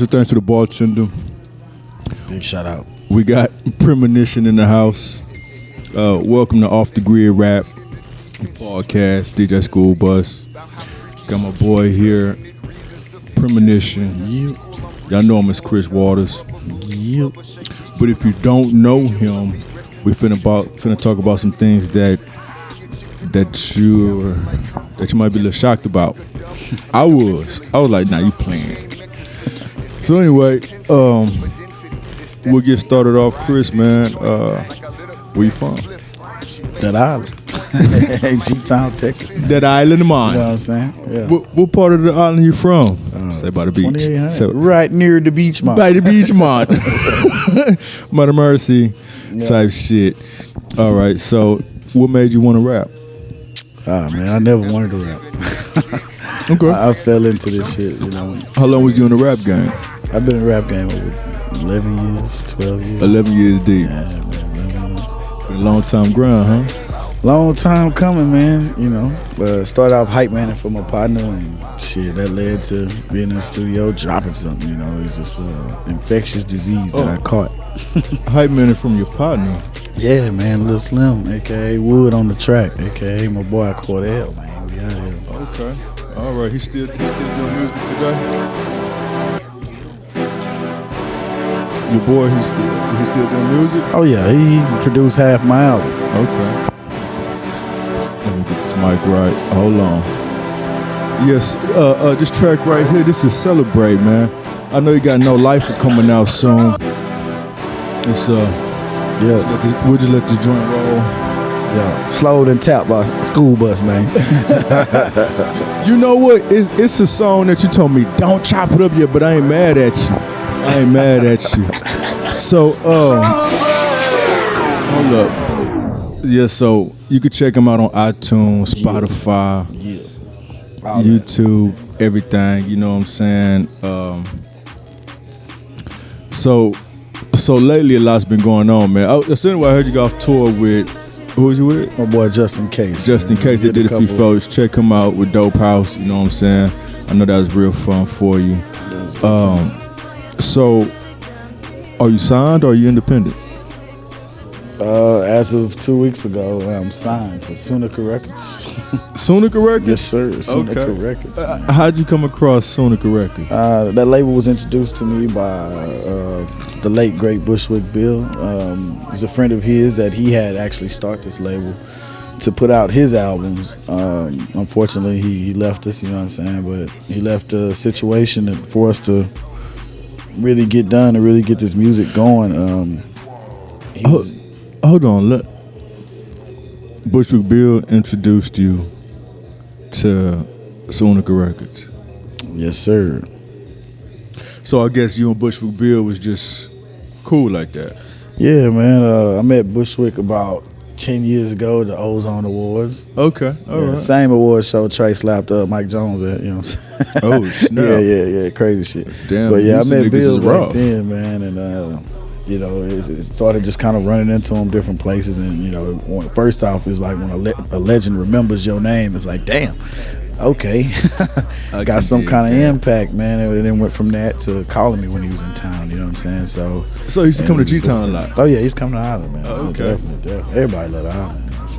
So thanks to the bartender. Big shout out. We got Premonition in the house. Welcome to Off the Grid Rap Podcast, DJ School Bus. Got my boy here, Premonition. Yep. Y'all know him as Chris Waters. Yep. But if you don't know him, we finna talk about some things that you might be a little shocked about. I was like, nah, you playing. So anyway, we'll get started off. Chris, man, where you from? That island. G-Town, Texas. Man. That island of You mine. know what I'm saying? Yeah. What part of the island you from? Say by the beach. 2800. Say, Right near the beach, man. by the beach, man. Mother Mercy type shit. All right, so what made you want to rap? Man, I never wanted to rap. Okay. I fell into this shit, you know. How long was you in the rap game? I've been in rap game over 11 years, 12 years. 11 years deep. Yeah, man, 11 years. A long time grind, huh? Long time coming, man, you know. Started off hype manning for my partner and shit, that led to being in the studio dropping something, you know. It's just infectious disease that I caught. Hype man from your partner. Yeah, man, Lil Slim, a.k.a. Wood on the track, a.k.a. my boy Cordell, man. We out here. Okay. All right. He's still doing music today. Your boy, he's still doing music. Oh, yeah, he produced half my album. Okay. Let me get this mic right. Hold on. Yes. This track right here. This is Celebrate, man. I know you got No Lifer coming out soon. It's Yeah, we'll just let this joint roll. yeah. Slowed and tapped by school bus, man. You know what? It's a song that you told me don't chop it up yet, but I ain't mad at you. I ain't mad at you. So hold up. Yeah, so you can check them out on iTunes, Spotify, Yeah. YouTube, everything. You know what I'm saying? So lately a lot's been going on, man. Anyway, I heard you got off tour with, who was you with? My boy Just In Case. Just In Case. They did a few photos. Check him out with Dope House. You know what I'm saying? I know that was real fun for you. So are you signed or are you independent? As of 2 weeks ago, I'm signed to Sunica Records. Sunica Records? Yes, sir. Sunica Okay. Records. man. How'd you come across Sunica Records? That label was introduced to me by the late great Bushwick Bill. He's a friend of his that he had actually started this label to put out his albums. Unfortunately, he left us, you know what I'm saying? But he left a situation for us to really get done and really get this music going. Hold on. Bushwick Bill introduced you to Sunica Records. Yes, sir. So I guess you and Bushwick Bill was just cool like that. Yeah, man. I met Bushwick about 10 years ago, the Ozone Awards. Okay, all right. Same award show Trey slapped Mike Jones at, you know what I'm saying? Oh, snap. yeah, crazy shit. Damn, But yeah, I you met niggas Bill is back rough. then, man, and you know, it started just kind of running into him different places, and you know, first off, it's like when a legend remembers your name, it's like, damn, okay, I got can some dig kind of that. impact, man, and then went from that to calling me when he was in town, you know what I'm saying? So So he used to come to G-Town a lot. Oh yeah, he's coming to Island, man. Oh, okay. Definitely. Everybody love the Island. You know what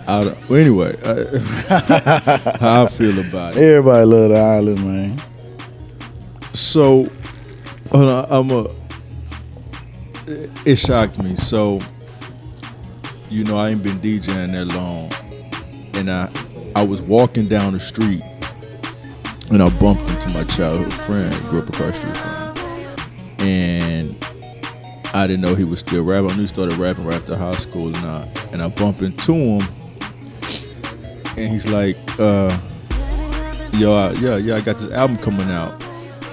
I'm saying? Well, anyway, how I feel about it. Everybody love the Island, man. So, hold on, it shocked me. So, you know, I ain't been DJing that long, and I was walking down the street, and I bumped into my childhood friend, grew up across the street from me, and I didn't know he was still rapping. I knew he started rapping right after high school, and I bumped into him, and he's like, I got this album coming out,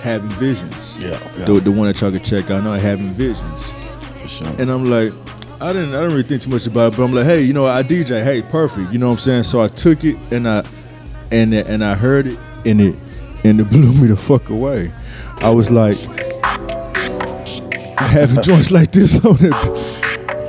Having Visions. Yeah. The one that y'all can check out now, Having Visions. For sure. And I'm like, I didn't really think too much about it, but I'm like, hey, you know, I DJ, hey, perfect, you know what I'm saying? So I took it and I heard it and it blew me the fuck away. I was like, having joints like this on it.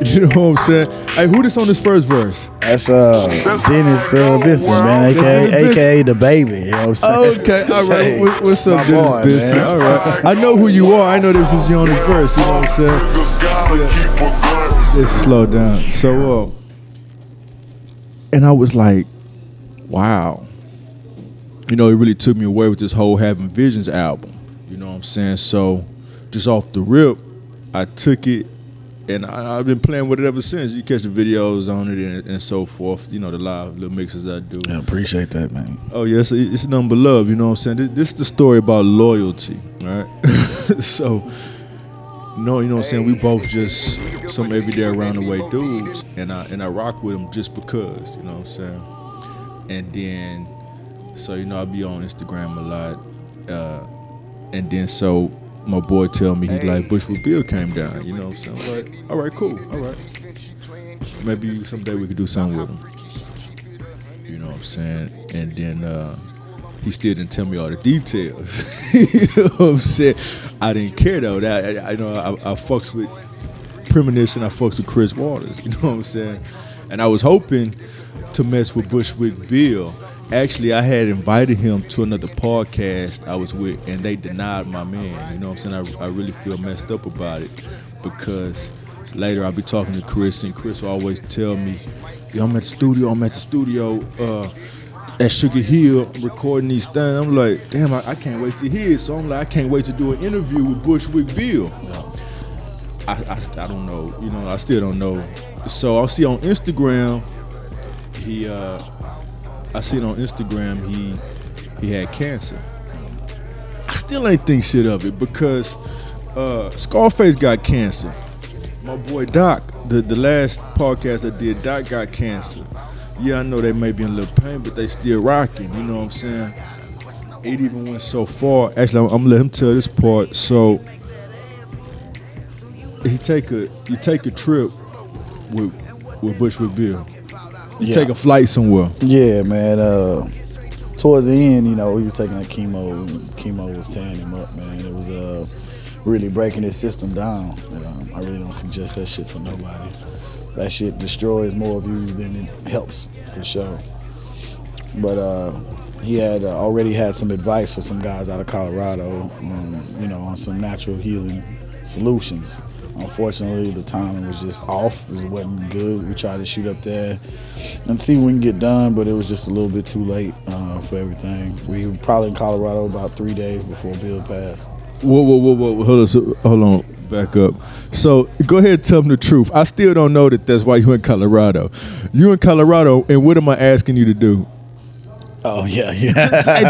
You know what I'm saying? Hey, who this on this first verse? That's Dennis Benson, man, aka the baby. You know what I'm saying? Okay, all right. Hey, What's my up, Dennis boy, Benson? man. All right. I know who you are. I know this was you on this verse. You know what I'm saying? Let's slow down. So, and I was like, wow. You know, it really took me away with this whole Having Visions album. You know what I'm saying? So, just off the rip, I took it, and I've been playing with it ever since. You catch the videos on it and so forth. You know, the live little mixes I do. I appreciate that, man. Oh, yes, it's nothing but love. You know what I'm saying? This is the story about loyalty, all right? So, no, you know what I'm saying? We both just some everyday around the way dudes, and I rock with them just because, you know what I'm saying? And then, so, you know, I be on Instagram a lot, and then so my boy tell me he like Bushwick Bill came down, you know what I'm saying? I'm like, all right, cool, all right. Maybe someday we could do something with him. You know what I'm saying? And then he still didn't tell me all the details. You know what I'm saying? I didn't care though. That I fucks with Premonition, I fucks with Chris Waters, you know what I'm saying? And I was hoping to mess with Bushwick Bill. Actually, I had invited him to another podcast I was with, and they denied my man. You know what I'm saying? I really feel messed up about it, because later I'll be talking to Chris, and Chris will always tell me, yo, I'm at the studio at Sugar Hill, I'm recording these things. I'm like, damn, I can't wait to hear it. So I'm like, I can't wait to do an interview with Bushwick Bill. I don't know, you know, I still don't know. So I'll see on Instagram, he had cancer. I still ain't think shit of it, because Scarface got cancer. My boy Doc, the last podcast I did, Doc got cancer. Yeah, I know they may be in a little pain, but they still rocking, you know what I'm saying? It even went so far. Actually, I'm gonna let him tell this part. So you take a trip with Bushwick Bill. You take a flight somewhere. Yeah, man. Towards the end, you know, he was taking that chemo. Chemo was tearing him up, man. It was really breaking his system down. I really don't suggest that shit for nobody. That shit destroys more of you than it helps, for sure. But he had already had some advice for some guys out of Colorado, you know, on some natural healing solutions. Unfortunately, the timing was just off. It wasn't good. We tried to shoot up there and see what we can get done, but it was just a little bit too late for everything. We were probably in Colorado about 3 days before Bill passed. Whoa. Hold on. Back up. So go ahead and tell them the truth. I still don't know that's why you in Colorado. You in Colorado, and what am I asking you to do? Oh, yeah. Hey,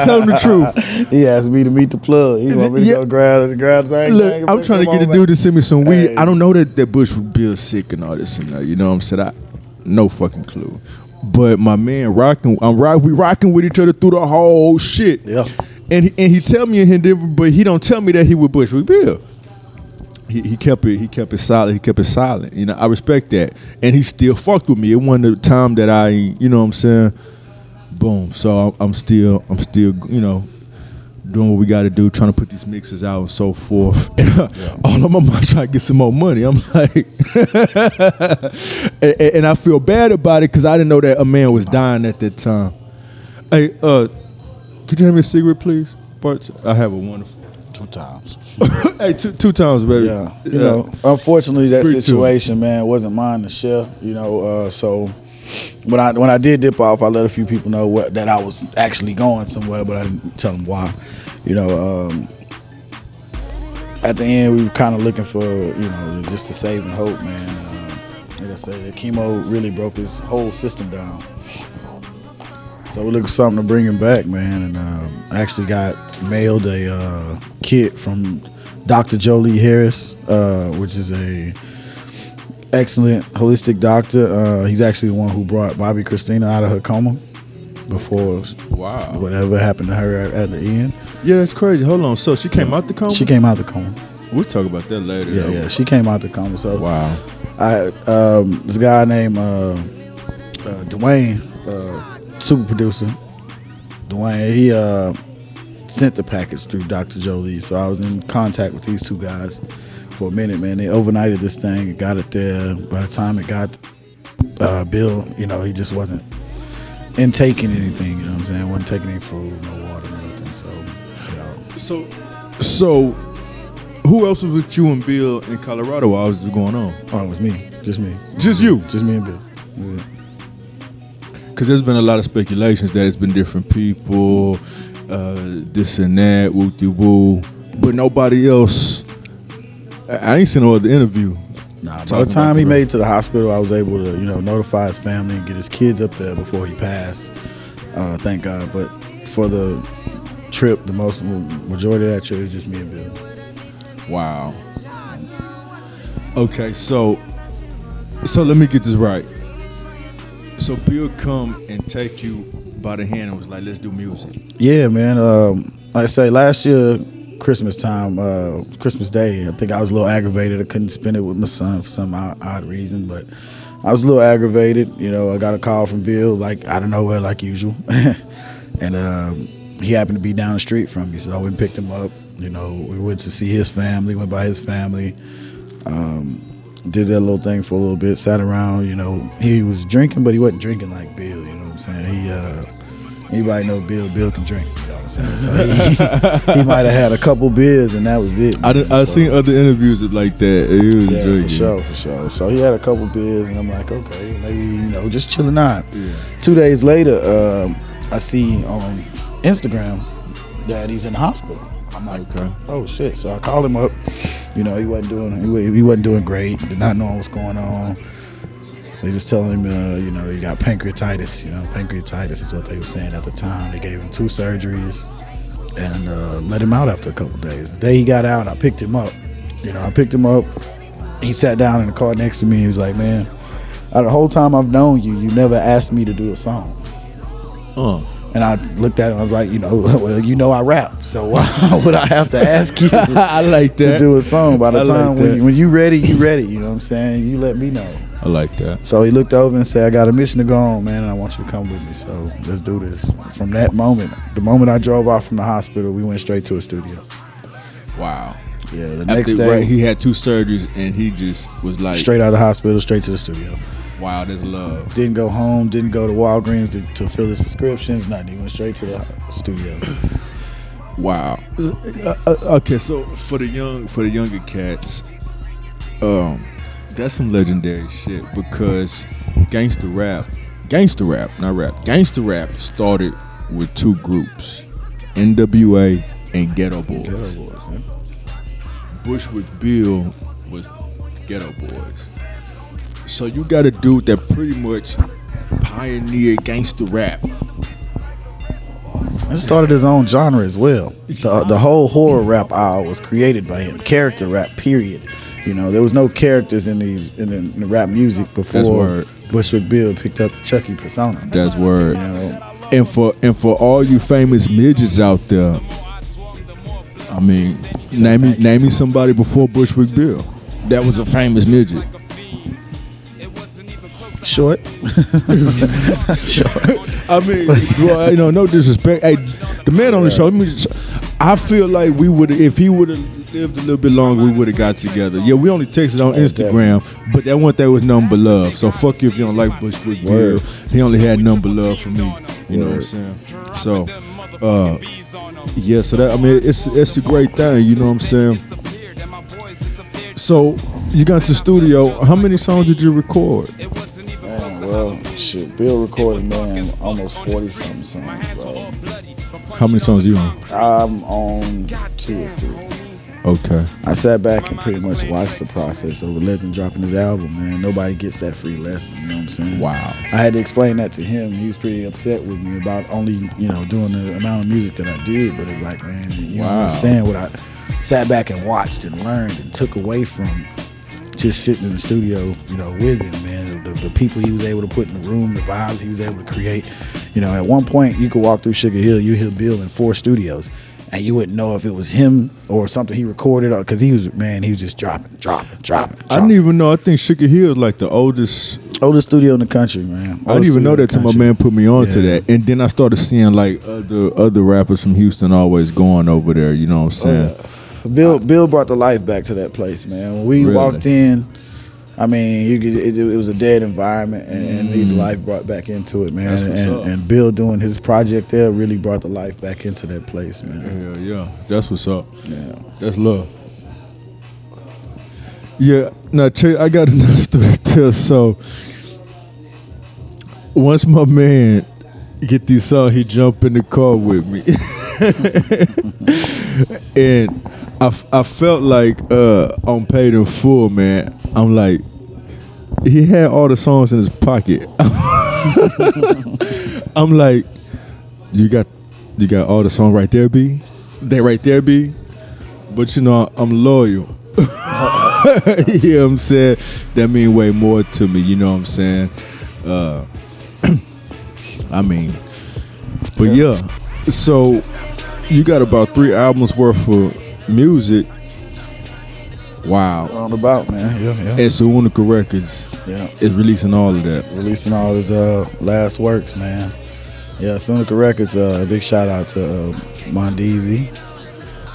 tell him the truth. He asked me to meet the plug. He want me to go grab the thing. Look, I'm trying to get the dude to send me some weed. I don't know that Bushwick Bill's sick and all this and that. You know what I'm saying? No fucking clue. But my man we rocking with each other through the whole shit. Yeah. And he tell me in different, but he don't tell me that he with Bushwick Bill. He kept it silent. You know, I respect that. And he still fucked with me. It wasn't the time that I, you know what I'm saying? Boom. So I'm still, you know, doing what we got to do, trying to put these mixes out and so forth. And all of my mind trying to get some more money. I'm like, and I feel bad about it because I didn't know that a man was dying at that time. Hey, could you have me a cigarette, please? Bart? I have a wonderful. 2 times. Hey, two times, baby. Yeah. You know, unfortunately, that situation, man, wasn't mine to share. You know, so when I did dip off, I let a few people know that I was actually going somewhere, but I didn't tell them why. You know, at the end, we were kind of looking for, you know, just a saving hope, man. Like I said, the chemo really broke his whole system down. So we're looking for something to bring him back, man. And I actually got mailed a kit from Dr. Jolie Harris, which is a excellent holistic doctor. He's actually the one who brought Bobby Christina out of her coma before whatever happened to her at the end. Yeah, that's crazy. Hold on. So she came out the coma? She came out the coma. We'll talk about that later. Yeah, she came out the coma. So wow. This guy named Dwayne, super producer, Dwayne, he sent the package through Dr. Jolie. So I was in contact with these two guys for a minute, man. They overnighted this thing and got it there. By the time it got Bill, he just wasn't intaking anything. You know what I'm saying? Wasn't taking any food, no water, nothing. So, who else was with you and Bill in Colorado while this was going on? Oh, it was me. Just me. Just you? Just me and Bill. Yeah. Because there's been a lot of speculations that it's been different people, this and that, woo-de-woo, but nobody else. I ain't seen no other interview. Nah, by the time he made it to the hospital, I was able to, notify his family and get his kids up there before he passed. Thank God. But for the trip, the majority of that trip was just me and Bill. Wow. Okay, so let me get this right. So Bill come and take you by the hand and was like, let's do music. Yeah, man. Like I say, last year, Christmas time, Christmas Day, I think I was a little aggravated. I couldn't spend it with my son for some odd reason, but I was a little aggravated. I got a call from Bill, like out of nowhere, like usual. And he happened to be down the street from me, so I went and picked him up. We went to see his family, went by his family. Did that little thing for a little bit, sat around, he was drinking, but he wasn't drinking like Bill, you know what I'm saying? Anybody know Bill can drink, you know what I'm saying? So he might have had a couple beers and that was it. I've seen other interviews like that. He was drinking. For sure. So he had a couple beers and I'm like, okay, maybe, just chilling out. Yeah. 2 days later, I see on Instagram that he's in the hospital. I'm like, okay. Oh shit! So I called him up. He wasn't doing great. Did not know what's going on. They just telling him, he got pancreatitis. Pancreatitis is what they were saying at the time. They gave him 2 surgeries and let him out after a couple days. The day he got out, I picked him up. He sat down in the car next to me. He was like, man, out of the whole time I've known you, you never asked me to do a song. And I looked at him, I was like, well, I rap, so why would I have to ask you I like that. to do a song? By the time when you ready, you ready, you know what I'm saying? You let me know. I like that. So he looked over and said, I got a mission to go on, man, and I want you to come with me, so let's do this. From that moment, the moment I drove off from the hospital, we went straight to a studio. Wow. Yeah, the next day. Right, he had 2 surgeries, and he just was like... Straight out of the hospital, straight to the studio. Wow, that's love. Didn't go home, didn't go to Walgreens to fill his prescriptions, nothing. He went straight to the studio. Wow. Okay, so for the younger cats, that's some legendary shit because gangster rap, not rap. Gangster rap started with 2 groups, NWA and Ghetto Boys. Man. Bushwick Bill was Ghetto Boys. So you got a dude that pretty much pioneered gangster rap. It started his own genre as well. The whole horror rap aisle was created by him. Character rap, period. There was no characters in the rap music before Bushwick Bill picked up the Chucky persona. That's word. And for all you famous midgets out there, I mean, name me somebody before Bushwick Bill that was a famous midget. Short. I mean, well, no disrespect. Hey, the man on the show, I feel like we would, if he would have lived a little bit longer, we would have got together. Yeah, we only texted on Instagram, but that one thing was nothing but love. So fuck you if you don't like Bushwick Bill. He only had nothing but love for me. You know what I'm saying? So, yeah. So that, I mean, it's a great thing. You know what I'm saying? So you got to the studio. How many songs did you record? Well, shit, Bill recorded, man, almost 40-something songs, bro. How many songs are you on? I'm on 2 or 3. Okay. I sat back and pretty much watched the process of a legend dropping his album, man. Nobody gets that free lesson, you know what I'm saying? Wow. I had to explain that to him. He was pretty upset with me about only, doing the amount of music that I did, but it's like, man, you don't understand what I sat back and watched and learned and took away from just sitting in the studio, with him, man. The people he was able to put in the room, the vibes he was able to create. At one point, you could walk through Sugar Hill, you hear Bill in 4 studios, and you wouldn't know if it was him or something he recorded, or because he was just dropping. I didn't even know. I think Sugar Hill is like the oldest studio in the country, man. I didn't even know that till my man put me on to that. And then I started seeing like other rappers from Houston always going over there. You know what I'm saying? Bill brought the life back to that place, man. When we Really? walked in, I mean, it was a dead environment, and the life brought back into it, man. That's what's up. And Bill doing his project there really brought the life back into that place, man. Hell yeah, that's what's up. Yeah. That's love. Yeah, now I got another story to tell. So once my man get these songs, he jump in the car with me, and I felt like on Paid in Full, man. I'm like, he had all the songs in his pocket. I'm like, you got all the songs right there, B. They right there, B. But you know, I'm loyal. You know what I'm saying? That mean way more to me. You know what I'm saying? I mean, but yeah. So you got about 3 albums worth of music. Wow. On about, man. Yeah. And Suunica Records is releasing all of that. Releasing all his last works, man. Yeah, Suunica Records. A big shout out to Mondeezy.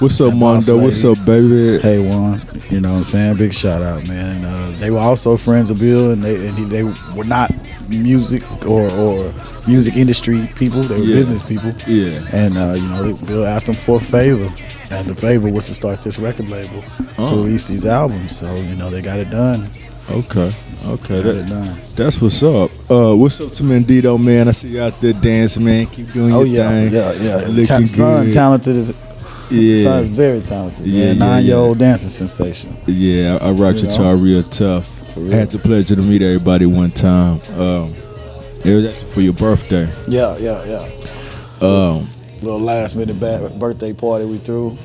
What's up, And Mondo? Boss What's Lady. up, baby? Hey, Juan. You know what I'm saying? Big shout out, man. They were also friends of Bill, and they were not music or music industry people. They were business people. Yeah. And you know, Bill asked them for a favor, and the favor was to start this record label to release these albums. So you know, they got it done. Okay. Got it done. That's what's up. What's up to Mendito, man? I see you out there dancing, man. Keep doing your thing. Yeah. Looking Son, good. talented as. Yeah. Son's very talented. Yeah, man. yeah, 9-year-old dancing sensation. Yeah, I rocked You your know? child real tough. I real. had the pleasure to meet everybody one time. It was actually for your birthday. Yeah. Um, Little last minute birthday party we threw.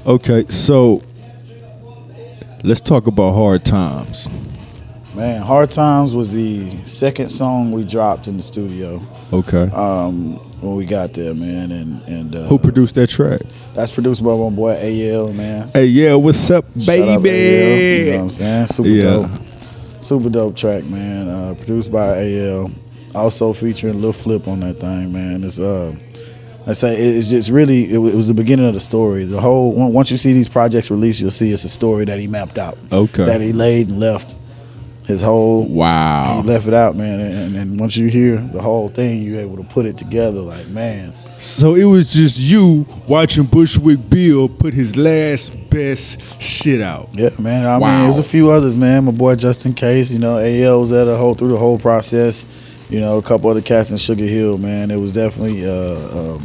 okay, so let's talk about Hard Times. Man, Hard Times was the second song we dropped in the studio Okay. when we got there, man. And Who produced that track? That's produced by my boy AL, man. Hey, yeah, what's up, Shout out baby? AL, you know what I'm saying? Super Yeah. dope. Super dope track, man. Produced by AL. Also featuring Lil Flip on that thing, man. It's I say it's just really it was the beginning of the story. The whole once you see these projects released, you'll see it's a story that he mapped out. Okay. That he laid and left his whole. Wow. He left it out, man. And once you hear the whole thing, you're able to put it together. Like, man, So it was just you watching Bushwick Bill put his last best shit out. yeah, man. I Wow. mean, there's a few others, man. My boy Justin Case, you know, AL was there through the whole process. You know, a couple other cats in Sugar Hill, man. It was definitely a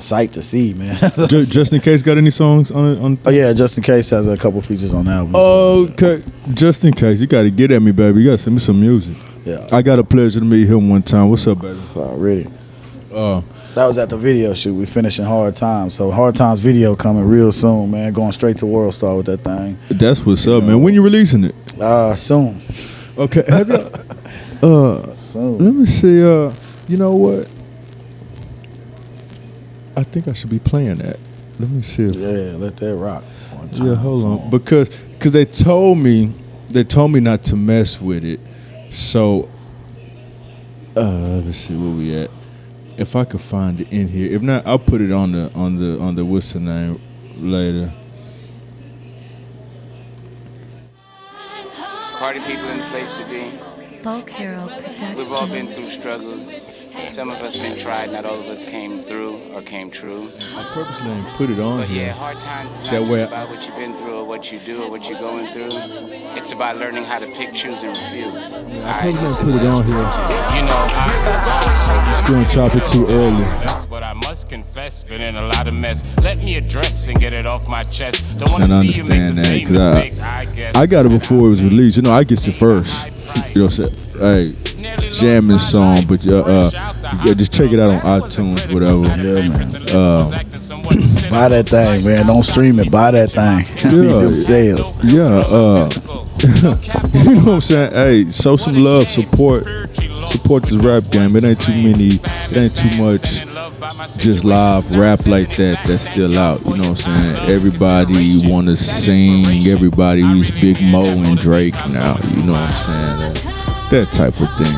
sight to see, man. Just in case, got any songs on? Oh yeah, Justin Case has a couple features on the album. Okay, just in case, you got to get at me, baby. You got to send me some music. Yeah, I got a pleasure to meet him one time. What's up, baby? already. Uh, That was at the video shoot. We finishing Hard Times. So Hard Times video coming real soon, man. Going straight to World Star with that thing. that's what's up, man. When you releasing it? Soon. Okay, have you? Soon. Let me see. You know what? I think I should be playing that. Let me see. Yeah, let that rock. One time. Yeah, hold on. Because they told me not to mess with it. So let's see where we at. If I could find it in here. If not, I'll put it on the what's the name later. Party people in the place to be. Folk Hero We've all Production. been through struggles. Some of us been tried, not all of us came through or came true. I purposely didn't put it on But yeah, here. hard times is not That just way- about what you've been through or what you do or what you're going through. It's about learning how to pick, choose, and refuse. I purposely didn't put it on here. You know, Just gonna chop it too early. that's what I must confess. Been in a lot of mess. Let me address and get it off my chest. Don't wanna And I see you make the understand that, same 'cause mistakes, I guess. I got it before it was released. You know, I get it first. You know what I'm saying? Hey, jamming song, but yeah, just check it out on iTunes, whatever. Buy that thing, man. Don't stream it. Buy that thing. Need them sales. Yeah, you know what I'm saying? Hey, show some love, support this rap game. It ain't too much just live rap like that's still out. You know what I'm saying? Everybody wanna sing, everybody's Big Mo and Drake now. You know what I'm saying? That type of thing.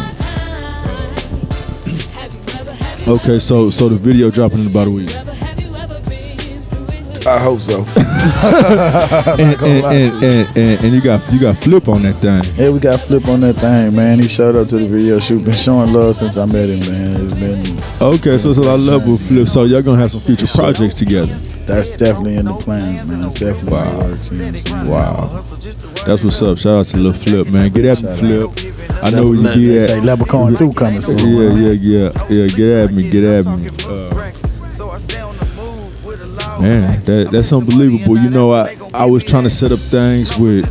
Okay, so the video dropping in about a week. I hope so. I'm not gonna lie to you. And you got Flip on that thing. Yeah, we got Flip on that thing, man. He showed up to the video shoot. Been showing love since I met him, man. It's been Okay, so I love with Flip. So y'all gonna have some future projects together. that's definitely in the plans, man. It's definitely Wow. in the works. You know what I'm saying? Wow, that's what's up. Shout out to Lil Flip, man. Get at me, Shout Flip. I know where you They be say at. Leprechaun 2 coming soon. Yeah. Get at me. Man, that's unbelievable. You know, I was trying to set up things to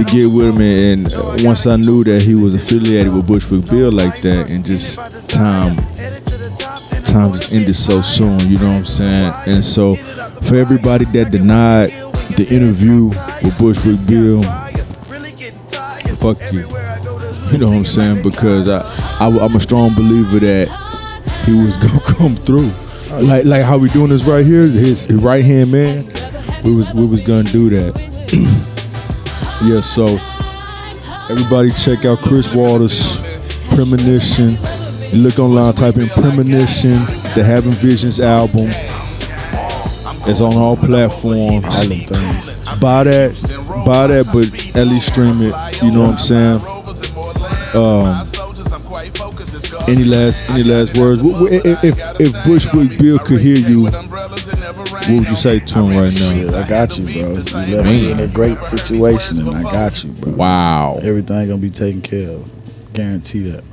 get with him, and once I knew that he was affiliated with Bushwick Bill like that, and just time just ended so soon. You know what I'm saying? And so, for everybody that denied the interview with Bushwick Bill, fuck you. You know what I'm saying? Because I'm a strong believer that he was gonna come through. Like how we doing this right here, his right hand man. We was gonna do that. Yeah. So everybody check out Chris Waters, Premonition. You look online, type in Premonition, the Having Visions album. It's on all platforms. All them things. Buy that, but at least stream it. You know what I'm saying? Any last words? If Bushwick Bill could hear you, what would you say to him right now? Yeah, I got you, bro. You left me in a great situation, and I got you, bro. Wow. Everything gonna be taken care of. Guarantee that.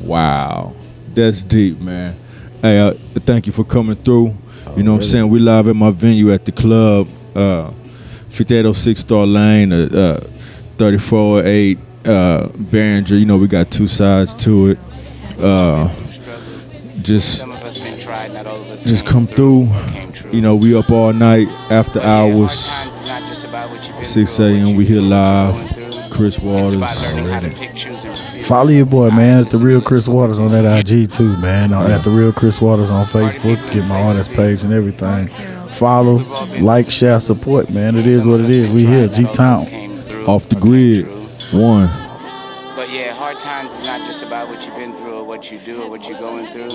Wow. That's deep, man. Hey, thank you for coming through. You know what I'm saying? We live at my venue at the club, 5806 Star Lane, 3408 Behringer. You know, we got two sides to it. Just come through. You know, we up all night after hours. 6 a.m. we here live. Chris Waters. Follow your boy, man, at the Real Chris Waters on that IG too, man. At the Real Chris Waters on Facebook. Get my artist page and everything. Follow, like, share, support, man. It is what it is. We here, G-Town. Off the grid. One. But yeah, hard times is not just about what you've been through or what you do or what you're going through.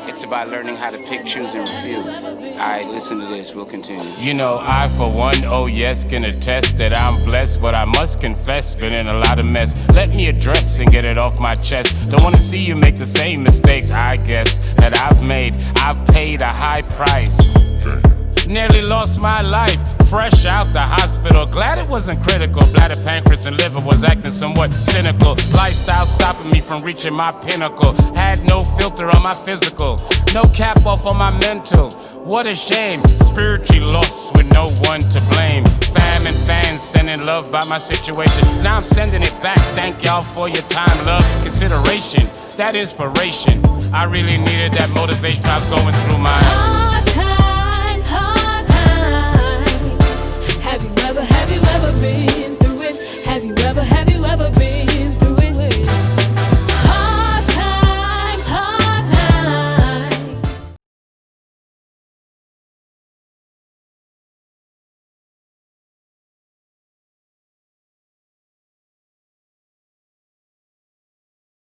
It's about learning how to pick, choose, and refuse. All right, listen to this. We'll continue. You know, I, for one, oh yes, can attest that I'm blessed, but I must confess, been in a lot of mess. Let me address and get it off my chest. Don't want to see you make the same mistakes, I guess, that I've made. I've paid a high price. Nearly lost my life, fresh out the hospital. Glad it wasn't critical. Bladder, pancreas, and liver was acting somewhat cynical. Lifestyle stopping me from reaching my pinnacle. Had no filter on my physical, no cap off on my mental. What a shame, spiritually lost with no one to blame. Fam and fans sending love by my situation. Now I'm sending it back. Thank y'all for your time, love, consideration, that inspiration. I really needed that motivation. I was going through my Hard times. Have you ever been?